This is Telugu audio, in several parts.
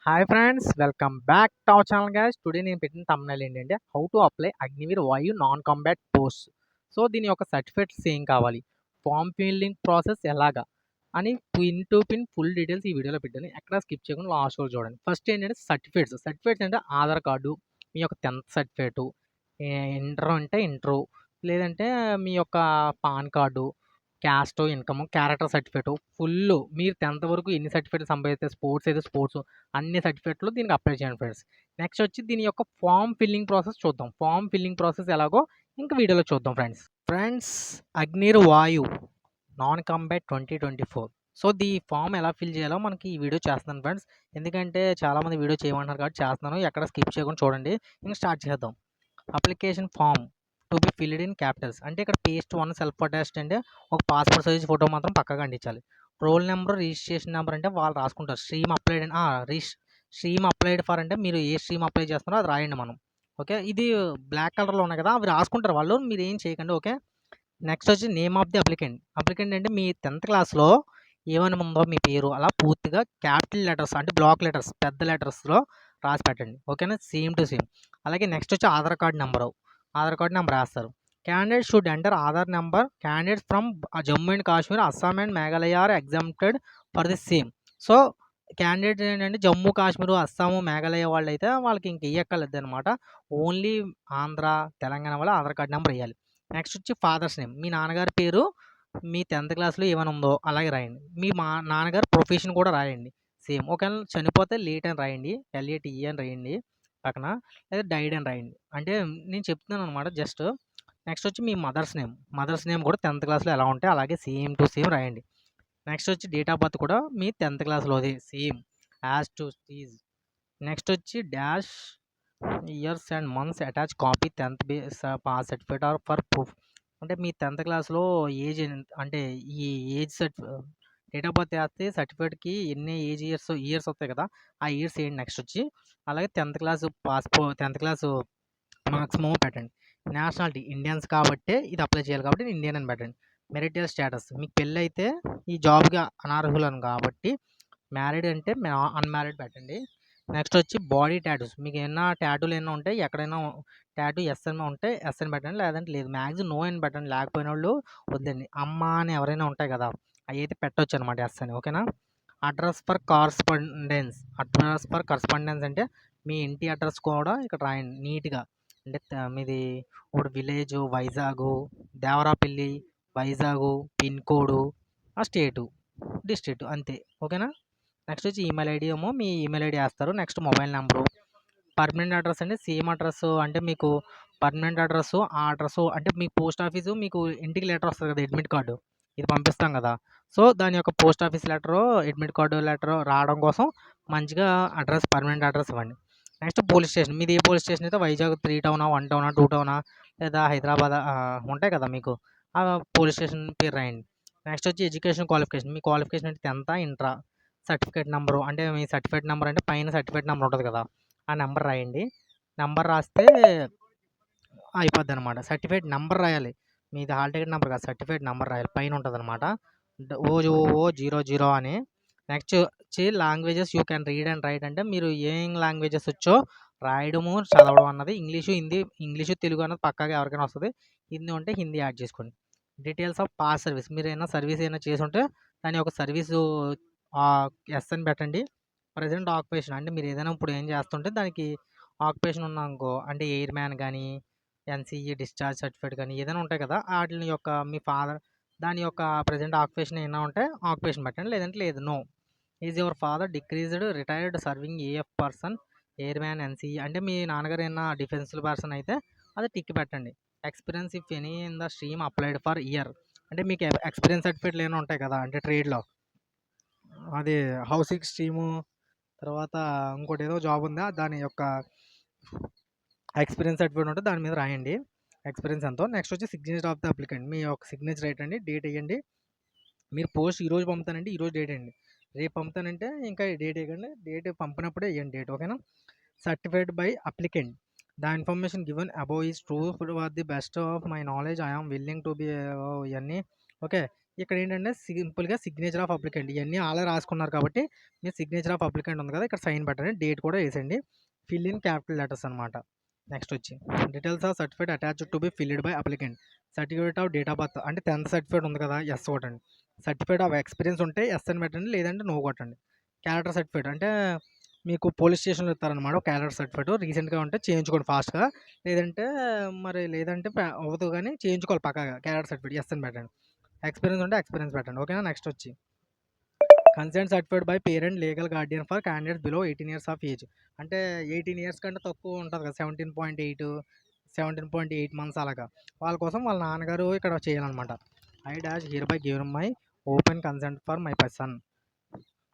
Hi friends, welcome back to our channel guys. Today నేను పెట్టిన thumbnail ఏంటంటే how to apply Agniveer Vayu non combat post. So దీని యొక్క సర్టిఫికేట్స్ ఏం కావాలి, ఫామ్ ఫిల్లింగ్ ప్రాసెస్ ఎలాగా అని pin to pin full details ఈ వీడియోలో పెట్టాను. ఎక్కడ స్కిప్ చేయకుండా లాస్ట్ వరకు చూడండి. ఫస్ట్ ఏంటంటే సర్టిఫికేట్స్ అంటే ఆధార్ కార్డు, మీ యొక్క 10th సర్టిఫికేటు, ఇంటర్ అంటే ఇంటరు, లేదంటే మీ యొక్క pan card, caste, income, character certificate full మీరు 10th వరకు ఎన్ని సర్టిఫికేట్లు సంపాదిస్తే స్పోర్ట్స్ అయితే స్పోర్ట్స్ అన్ని సర్టిఫికేట్లు దీనికి అప్లై చేయండి ఫ్రెండ్స్. నెక్స్ట్ వచ్చి దీని యొక్క ఫామ్ ఫిల్లింగ్ ప్రాసెస్ చూద్దాం. ఫామ్ ఫిల్లింగ్ ప్రాసెస్ ఎలాగో ఇంక వీడియోలో చూద్దాం ఫ్రెండ్స్. అగ్నిర్ వాయు నాన్ కాంబాట్ 2024. సో ఈ ఫామ్ ఎలా ఫిల్ చేయాలో మనకి ఈ వీడియో చేస్తున్నాను ఫ్రెండ్స్. ఎందుకంటే చాలామంది వీడియో చేయమంటున్నారు కాబట్టి చేస్తున్నాను. ఎక్కడ స్కిప్ చేయకుండా చూడండి. ఇంక స్టార్ట్ చేద్దాం. Application form to be filled in capitals అంటే ఇక్కడ పేస్ట్ 1 సెల్ఫ్ అటాచ్డ్ అంటే ఒక పాస్పోర్ట్ సైజ్ ఫోటో మాత్రం పక్కగా అంటించాలి. రోల్ నెంబర్, రిజిస్ట్రేషన్ నెంబర్ అంటే వాళ్ళు రాసుకుంటారు. స్ట్రీమ్ అప్లైడ్ ఫర్ అంటే మీరు ఏ స్ట్రీమ్ అప్లై చేస్తున్నారో అది రాయండి మనం. ఓకే, ఇది బ్లాక్ కలర్లో ఉన్నాయి కదా, అవి రాసుకుంటారు వాళ్ళు, మీరు ఏం చేయకండి. ఓకే, నెక్స్ట్ వచ్చి నేమ్ ఆఫ్ ది అప్లికెంట్ అంటే మీ 10th క్లాస్లో ఏమైనా ఉందో మీ పేరు అలా పూర్తిగా క్యాపిటల్ లెటర్స్ అంటే బ్లాక్ లెటర్స్ పెద్ద లెటర్స్లో రాసి పెట్టండి. ఓకేనా, సేమ్ టు సేమ్. అలాగే నెక్స్ట్ వచ్చి ఆధార్ కార్డ్ నెంబర్ రాస్తారు. Candidate should enter Aadhaar number. Candidates from Jammu and Kashmir, Assam and Meghalaya are exempted for the same. So candidate ఏంటంటే జమ్మూ కాశ్మీర్, అస్సాము, మేఘాలయ వాళ్ళు అయితే వాళ్ళకి ఇంక ఇయ్యక్కర్లేదు అనమాట. ఓన్లీ ఆంధ్ర, తెలంగాణ వాళ్ళు ఆధార్ కార్డ్ నెంబర్ వేయాలి. నెక్స్ట్ వచ్చి ఫాదర్స్ నేమ్, మీ నాన్నగారి పేరు మీ 10th క్లాస్లో ఏమైనా ఉందో అలాగే రాయండి. మీ నాన్నగారు ప్రొఫెషన్ కూడా రాయండి సేమ్. ఒకవేళ చనిపోతే లేట్ అని రాయండి, LATE అని రాయండి పక్కన, లేదా డైడ్ అని రాయండి. అంటే నేను చెప్తున్నాను అనమాట జస్ట్. నెక్స్ట్ వచ్చి మీ మదర్స్ నేమ్ కూడా 10th క్లాస్లో ఎలా ఉంటే అలాగే సేమ్ టు సేమ్ రాయండి. నెక్స్ట్ వచ్చి డేట్ ఆఫ్ బర్త్ కూడా మీ 10th క్లాస్లోది same as to is. Next వచ్చి dash years and months attach copy 10th pass certificate or for proof అంటే మీ 10th క్లాస్లో ఏజ్ అంటే ఈ ఏజ్ డేట్ ఆఫ్ బర్త్ వేస్తే సర్టిఫికేట్కి ఎన్ని ఇయర్స్ వస్తాయి కదా, ఆ ఇయర్స్ వేయండి. నెక్స్ట్ వచ్చి అలాగే 10th class 10th class marks పెట్టండి. నేషనాలిటీ ఇండియన్స్ కాబట్టి ఇది అప్లై చేయాలి కాబట్టి ఇండియన్ అని పెట్టండి. మెరిటల్ స్టేటస్ మీకు పెళ్ళి అయితే ఈ జాబ్గా అనర్హులను కాబట్టి మ్యారీడ్ అంటే అన్మ్యారీడ్ పెట్టండి. నెక్స్ట్ వచ్చి బాడీ టాటూస్, మీకు ఏమైనా టాటూలు ఏమైనా ఉంటే ఎక్కడైనా టాటూ ఎస్ అని ఉంటే ఎస్ అని పెట్టండి, లేదంటే లేదు. మ్యాక్సిమం నో అని పెట్టండి, లేకపోయిన వాళ్ళు వద్దండి. అమ్మ అని ఎవరైనా ఉంటాయి కదా, అవి అయితే పెట్టవచ్చు అనమాట ఎస్ అని. ఓకేనా. అడ్రస్ ఫర్ కరస్పాండెన్స్ అంటే మీ ఇంటి అడ్రస్ కూడా ఇక్కడ రాయండి నీట్గా. అంటే మీది ఇప్పుడు village Vizag, Devarapalli, Vizag, pin code, ఆ స్టేటు, డిస్ట్రిక్ట్ అంతే. ఓకేనా. నెక్స్ట్ వచ్చి ఈమెయిల్ ఐడి ఏమో మీ ఈమెయిల్ ఐడి వేస్తారు. Next mobile number. Permanent address అంటే సేమ్ అడ్రస్ అంటే మీకు పర్మనెంట్ అడ్రస్, ఆ అడ్రస్ అంటే మీ పోస్ట్ ఆఫీసు మీకు ఇంటికి లెటర్ వస్తుంది కదా, అడ్మిట్ కార్డు ఇది పంపిస్తాం కదా. సో దాని యొక్క post office letter, admit card letter రావడం కోసం మంచిగా అడ్రస్ పర్మనెంట్ అడ్రస్ ఇవ్వండి. నెక్స్ట్ పోలీస్ స్టేషన్, మీది ఏ పోలీస్ స్టేషన్ అయితే వైజాగ్ 3 టౌనా, 1 టౌనా, 2 టౌనా, లేదా హైదరాబాద్ ఉంటాయి కదా మీకు, ఆ పోలీస్ స్టేషన్ పేరు రాయండి. నెక్స్ట్ వచ్చి ఎడ్యుకేషన్ క్వాలిఫికేషన్, మీ క్వాలిఫికేషన్ అంటే 10th ఇంటరా. సర్టిఫికేట్ నెంబరు అంటే మీ సర్టిఫికేట్ నెంబర్ అంటే పైన సర్టిఫికేట్ నెంబర్ ఉంటుంది కదా, ఆ నెంబర్ రాయండి. నెంబర్ రాస్తే అయిపోద్ది అనమాట. సర్టిఫికేట్ నెంబర్ రాయాలి, మీది హాల్ టికెట్ నెంబర్ కాదు, సర్టిఫికేట్ నెంబర్ రాయాలి, పైన ఉంటుంది అనమాట OO00 అని. నెక్స్ట్ వచ్చి languages you can read and right అంటే మీరు ఏం లాంగ్వేజెస్ వచ్చో రాయడము చదవడం అన్నది ఇంగ్లీషు తెలుగు అన్నది పక్కాగా ఎవరికైనా వస్తుంది. హిందీ ఉంటే హిందీ యాడ్ చేసుకోండి. డీటెయిల్స్ ఆఫ్ పాస్ సర్వీస్, మీరు ఏమైనా సర్వీస్ ఏమైనా చేసి ఉంటే దాని ఒక సర్వీసు ఎస్ అని పెట్టండి. ప్రజెంట్ ఆక్యుపేషన్ అంటే మీరు ఏదైనా ఇప్పుడు ఏం చేస్తుంటే దానికి ఆక్యుపేషన్ ఉందనుకో, అంటే ఎయిర్ మ్యాన్ కానీ, NCE డిశ్చార్జ్ సర్టిఫికేట్ కానీ ఏదైనా ఉంటాయి కదా, వాటి యొక్క మీ ఫాదర్ దాని యొక్క ప్రజెంట్ ఆక్యుపేషన్ ఏమైనా ఉంటే ఆక్యుపేషన్ పెట్టండి, లేదంటే లేదు. No is your father retired serving AF person, airman, NCE అంటే మీ నాన్నగారు ఏమైనా డిఫెన్సివ్ పర్సన్ అయితే అది టిక్ పెట్టండి. Experience if any in the stream applied for year అంటే మీకు ఎక్స్పీరియన్స్ సర్టిఫికేట్లు ఏమైనా ఉంటాయి కదా, అంటే ట్రేడ్లో అది హౌసింగ్ స్ట్రీము, తర్వాత ఇంకోటి ఏదో జాబ్ ఉందా దాని యొక్క ఎక్స్పీరియన్స్ సర్టిఫికేట్ ఉంటే దాని మీద రాయండి ఎక్స్పీరియన్స్ ఎంతో. నెక్స్ట్ వచ్చి సిగ్నేచర్ ఆఫ్ ద అప్లికెంట్, మీ యొక్క సిగ్నేచర్ వేయండి, డేట్ వేయండి. మీరు పోస్ట్ ఈరోజు పంపుతానంటే ఈరోజు డేట్ వేయండి, రేపు పంపుతానంటే ఇంకా డేట్ వేయకండి, డేట్ పంపినప్పుడే వేయండి డేట్. ఓకేనా. Certified by applicant, the information given above is true for the best of my knowledge, I am willing to be ఇవన్నీ. ఓకే, ఇక్కడ ఏంటంటే సింపుల్‌గా సిగ్నేచర్ ఆఫ్ అప్లికెంట్ ఇయన్నీ ఆళ్ళే రాసుకున్నారు కాబట్టి మీరు సిగ్నేచర్ ఆఫ్ అప్లికెంట్ ఉంది కదా! ఇక్కడ సైన్ పెట్టండి. డేట్ కూడా ఏసేయండి. ఫిల్ ఇన్ క్యాపిటల్ లెటర్స్ అనమాట. నెక్స్ట్ వచ్చి details of certificate attached to be field by applicant. Certificate of date of birth అంటే 10th సర్టిఫికేట్ ఉంది కదా! యెస్ కొట్టండి. సర్టిఫికేట్ ఆఫ్ ఎక్స్‌పీరియన్స్ ఉంటే యెస్ అని పెట్టండి. లేదంటే నో కొట్టండి. క్యారెక్టర్ సర్టిఫికేట్ అంటే మీకు పోలీస్ స్టేషన్‌లో ఇస్తారనమాట ఒక క్యారెక్టర్ సర్టిఫికేట్. రీసెంట్‌గా ఉంటే చేయించుకోండి ఫాస్ట్‌గా. లేదంటే లేదంటే అవ్వదు గానీ చేయించుకోవాలి పక్కాగా క్యారెక్టర్ సర్టిఫికేట్ యెస్ అని పెట్టండి. ఎక్స్‌పీరియన్స్ ఉంటే ఎక్స్‌పీరియన్స్ పెట్టండి. ఓకేనా? నెక్స్ట్ వచ్చి consent certified by parent legal Guardian for candidates below 18 years of age. అంటే 18 ఇయర్స్ కంటే తక్కువ ఉంటది కదా! 17.8, 17.8 మంత్స్ అలాగా. వాళ్ళ కోసం వాళ్ళ నాన్నగారు ఇక్కడ చేయాలనమాట. I dash here by give my open consent for my person.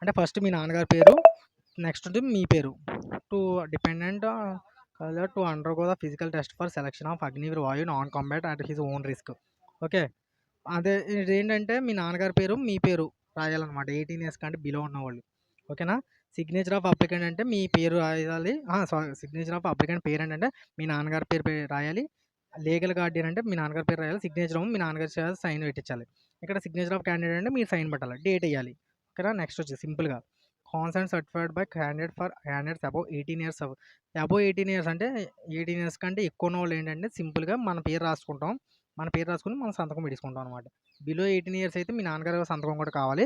అంటే ఫస్ట్ మీ నాన్నగారి పేరు, నెక్స్ట్ మీ పేరు. To dependent colour to undergo the physical test for selection of Agniveer Vayu non combat at his own risk. Okay. అదే ఇదేంటంటే మీ నాన్నగారి పేరు, మీ పేరు రాయాలనమాట. 18 ఇయర్స్ కంటే బిలో ఉన్నవాళ్ళు. ఓకేనా? సిగ్నేచర్ ఆఫ్ అప్లికెంట్ అంటే మీ పేరు రాయాలి. సిగ్నేచర్ ఆఫ్ అప్లికెంట్ పేరేంటంటే మీ నాన్నగారి పేరు రాయాలి. లీగల్ గార్డియన్ అంటే మీ నాన్నగారి పేరు రాయాలి. సిగ్నేచర్ ఏమో మీ నాన్నగారి చేత సైన్ పెట్టించాలి. ఇక్కడ సిగ్నేచర్ ఆఫ్ క్యాండిడేట్ అంటే మీరు సైన్ పెట్టాలి. డేట్ ఎయ్యాలి. ఓకేనా? నెక్స్ట్ వచ్చి సింపుల్‌గా consent certified by candidate for candidates above 18 years above 18 years అంటే 18 ఇయర్స్ కంటే ఎక్కువ ఉన్నవాళ్ళు ఏంటంటే సింపుల్‌గా మన పేరు రాసుకుంటాం. మన పేరు రాసుకొని మనం సంతకం పెట్టేసుకుంటాం అనమాట. బిలో 18 ఇయర్స్ అయితే మీ నాన్నగారి సంతకం కూడా కావాలి.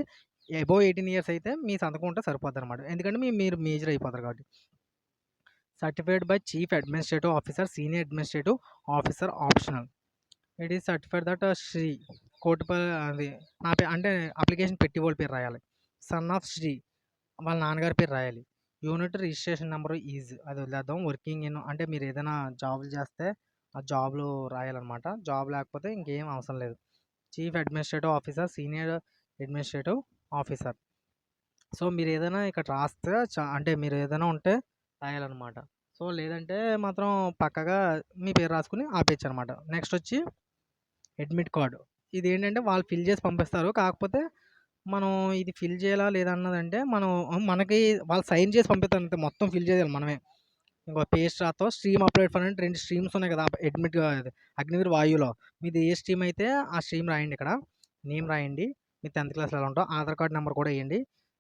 అబోవ్ 18 ఇయర్స్ అయితే మీ సంతకం ఉంటే సరిపోద్దనమాట. ఎందుకంటే మీరు మేజర్ అయిపోతారు కాబట్టి. Certified by chief administrative officer, senior administrative officer optional. It is certified that Shri అది నా అంటే అప్లికేషన్ పెట్టి వాళ్ళ పేరు రాయాలి. సన్ ఆఫ్ శ్రీ వాళ్ళ నాన్నగారి పేరు రాయాలి. యూనిట్ రిజిస్ట్రేషన్ నెంబర్ ఈజ్ అది వదిలేద్దాం. వర్కింగ్ ఇన్ అంటే మీరు ఏదైనా జాబ్‌లు చేస్తే ఆ జాబ్‌లో రాయాలనమాట. జాబ్ లేకపోతే ఇంకేం అవసరం లేదు. Chief administrative officer, senior administrative officer. So, మీరు ఏదైనా ఇక్కడ రాస్తే అంటే మీరు ఏదైనా ఉంటే రాయాలనమాట. సో, లేదంటే మాత్రం పక్కాగా మీ పేరు రాసుకొని ఆపేయొచ్చనమాట. నెక్స్ట్ వచ్చి అడ్మిట్ కార్డ్. ఇదేంటంటే వాళ్ళు ఫిల్ చేసి పంపిస్తారు. కాకపోతే మనం ఇది ఫిల్ చేయాలా లేదా అన్నదంటే మనకి వాళ్ళు సైన్ చేసి పంపిస్తారు అంతే. మొత్తం ఫిల్ చేయాలి మనమే. ఇంకో పేస్ట్ రాస్తాం. స్ట్రీమ్ అప్లైడ్ ఫర్ అంటే 2 స్ట్రీమ్స్ ఉన్నాయి కదా! అగ్నివీర్ వాయువులో. మీది ఏ స్ట్రీమ్ అయితే ఆ స్ట్రీమ్ రాయండి ఇక్కడ. నేమ్ రాయండి. మీరు 10th క్లాస్‌లో ఎలా ఉంటారో. ఆధార్ కార్డ్ నెంబర్ కూడా ఎయండి.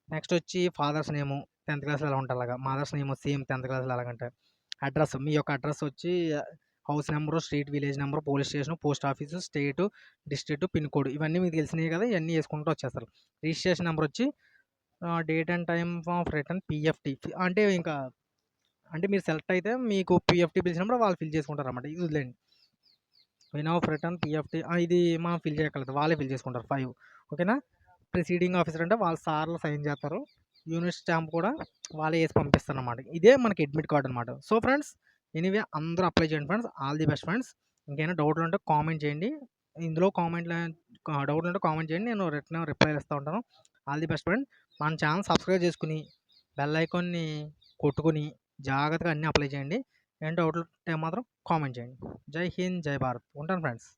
నెక్స్ట్ వచ్చి ఫాదర్స్ నేము 10th క్లాస్‌లో ఎలా ఉంటే అలాగా. మదర్స్ నేమ్ సేమ్ 10th క్లాస్‌లో ఎలాగంటే. అడ్రస్ మీ యొక్క అడ్రస్ వచ్చి house number, street, village number, police station, post office, state, district, pin code ఇవన్నీ మీకు తెలిసినయి కదా! ఇయన్నీ యేసుకుంటూ వచ్చేస్తారు. రిజిస్ట్రేషన్ నెంబర్ వచ్చి date and time of return PFT అంటే ఇంకా అంటే మీరు సెలెక్ట్ అయితే మీకు పీఎఫ్‌టీ పిలిచినప్పుడు వాళ్ళు ఫిల్ చేసుకుంటారన్నమాట. ఇది వదిలేయండి. విన్ ఆఫ్ రిటర్న్ పీఎఫ్‌టీ ఇది మనం ఫిల్ చేయక్కర్లేదు. వాళ్ళే ఫిల్ చేసుకుంటారు 5 ఓకేనా? ప్రిసీడింగ్ ఆఫీసర్ అంటే వాళ్ళ సార్లు సైన్ చేస్తారు. యూనిట్ స్టాంప్ కూడా వాళ్ళే ఏసి పంపిస్తారన్నమాట. ఇదే మనకి అడ్మిట్ కార్డ్ అనమాట. సో ఫ్రెండ్స్ ఎనీవే అందరూ అప్లై చేయండి friends. All the best friends. ఇంకేమైనా డౌట్లు ఉంటే కామెంట్ చేయండి. ఇందులో డౌట్లు ఉంటే కామెంట్ చేయండి. నేను రిప్లైలు ఇస్తూ ఉంటాను. All the best friend. మన ఛానల్ సబ్స్క్రైబ్ చేసుకొని బెల్ ఐకాన్‌ని కొట్టుకొని జాగ్రత్తగా అన్నీ అప్లై చేయండి. ఏమైనా డౌట్లు ఉంటే మాత్రం కామెంట్ చేయండి. జై హింద్, జై భారత్. ఉంటాను ఫ్రెండ్స్.